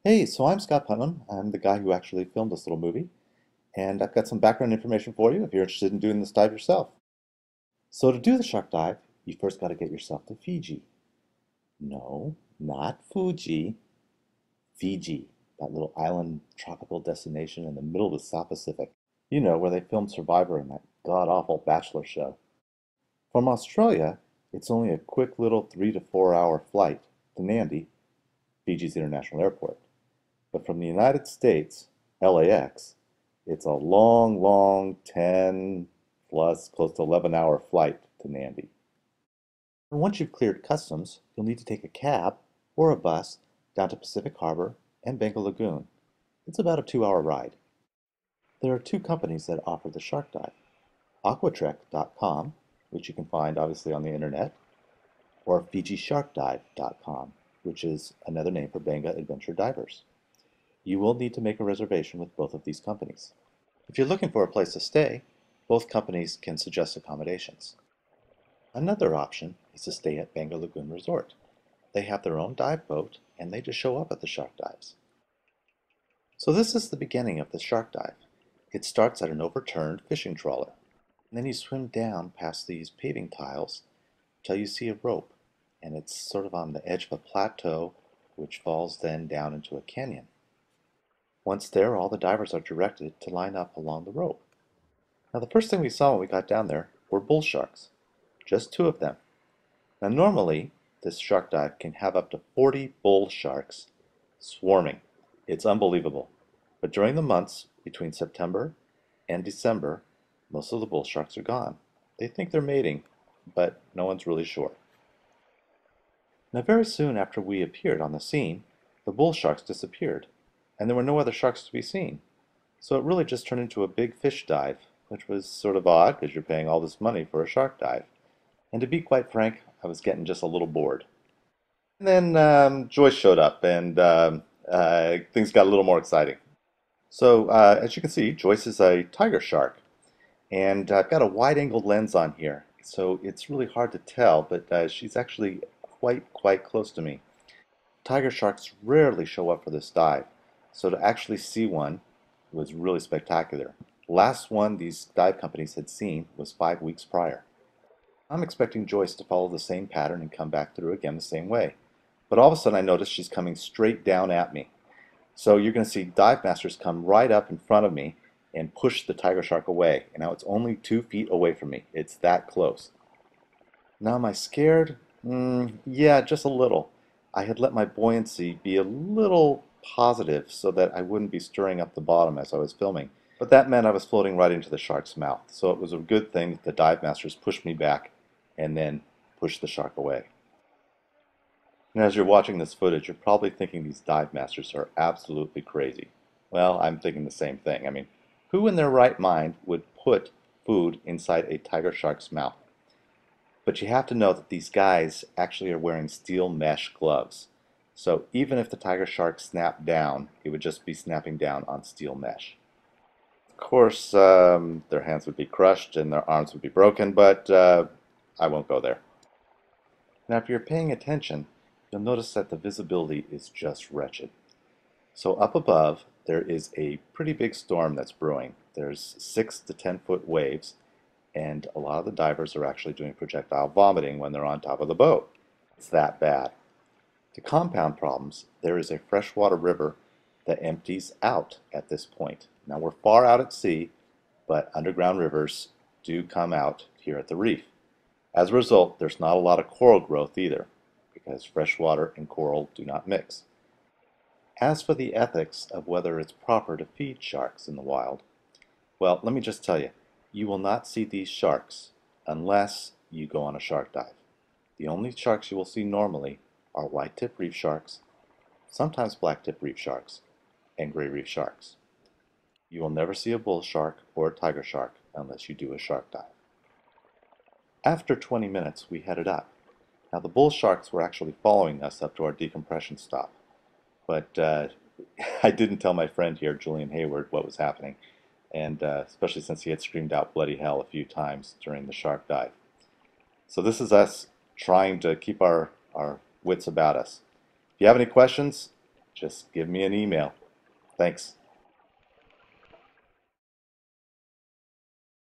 Hey, so I'm Scott Putnam. I'm the guy who actually filmed this little movie, and I've got some background information for you if you're interested in doing this dive yourself. So to do the shark dive, you first got to get yourself to Fiji. No, not Fuji, Fiji, that little island tropical destination in the middle of the South Pacific. You know, where they filmed Survivor in that god-awful Bachelor show. From Australia, it's only a quick little 3 to 4 hour flight to Nandi, Fiji's international airport. But from the United States, LAX, it's a long 10 plus close to 11-hour flight to Nandi. And once you've cleared customs, you'll need to take a cab or a bus down to Pacific Harbor and Bengal Lagoon. It's about a 2-hour ride. There are two companies that offer the shark dive, aquatrek.com, which you can find obviously on the internet, or FijiSharkDive.com, which is another name for Benga Adventure Divers. You will need to make a reservation with both of these companies. If you're looking for a place to stay, both companies can suggest accommodations. Another option is to stay at Benga Lagoon Resort. They have their own dive boat, and they just show up at the shark dives. So this is the beginning of the shark dive. It starts at an overturned fishing trawler. And then you swim down past these paving tiles till you see a rope, and it's sort of on the edge of a plateau which falls then down into a canyon. Once there, all the divers are directed to line up along the rope. Now the first thing we saw when we got down there were bull sharks, just 2 of them. Now normally, this shark dive can have up to 40 bull sharks swarming. It's unbelievable. But during the months between September and December, most of the bull sharks are gone. They think they're mating, but no one's really sure. Now very soon after we appeared on the scene, the bull sharks disappeared, and there were no other sharks to be seen. So it really just turned into a big fish dive which was sort of odd because you're paying all this money for a shark dive. And to be quite frank, I was getting just a little bored. And then Joyce showed up, and things got a little more exciting. So, as you can see, Joyce is a tiger shark, and I've got a wide-angle lens on here, so it's really hard to tell, but she's actually quite close to me. Tiger sharks rarely show up for this dive, so to actually see one was really spectacular. Last one these dive companies had seen was 5 weeks prior. I'm expecting Joyce to follow the same pattern and come back through again the same way. But all of a sudden I notice she's coming straight down at me. So you're going to see dive masters come right up in front of me and push the tiger shark away. And now it's only 2 feet away from me. It's that close. Now am I scared? Yeah, just a little. I had let my buoyancy be a little positive so that I wouldn't be stirring up the bottom as I was filming. But that meant I was floating right into the shark's mouth. So it was a good thing that the dive masters pushed me back and then pushed the shark away. And as you're watching this footage, you're probably thinking these dive masters are absolutely crazy. Well, I'm thinking the same thing. I mean, who in their right mind would put food inside a tiger shark's mouth? But you have to know that these guys actually are wearing steel mesh gloves. So even if the tiger shark snapped down, it would just be snapping down on steel mesh. Of course, their hands would be crushed and their arms would be broken, but I won't go there. Now, if you're paying attention, you'll notice that the visibility is just wretched. So up above, there is a pretty big storm that's brewing. There's 6 to 10 foot waves, and a lot of the divers are actually doing projectile vomiting when they're on top of the boat. It's that bad. To compound problems, there is a freshwater river that empties out at this point. Now we're far out at sea, but underground rivers do come out here at the reef. As a result, there's not a lot of coral growth either, because freshwater and coral do not mix. As for the ethics of whether it's proper to feed sharks in the wild, well, let me just tell you, you will not see these sharks unless you go on a shark dive. The only sharks you will see normally are white-tip reef sharks, sometimes black-tip reef sharks, and gray reef sharks. You will never see a bull shark or a tiger shark unless you do a shark dive. After 20 minutes, we headed up. Now, the bull sharks were actually following us up to our decompression stop, but I didn't tell my friend here, Julian Hayward, what was happening, and especially since he had screamed out bloody hell a few times during the shark dive. So this is us trying to keep our wits about us. If you have any questions, just give me an email. Thanks.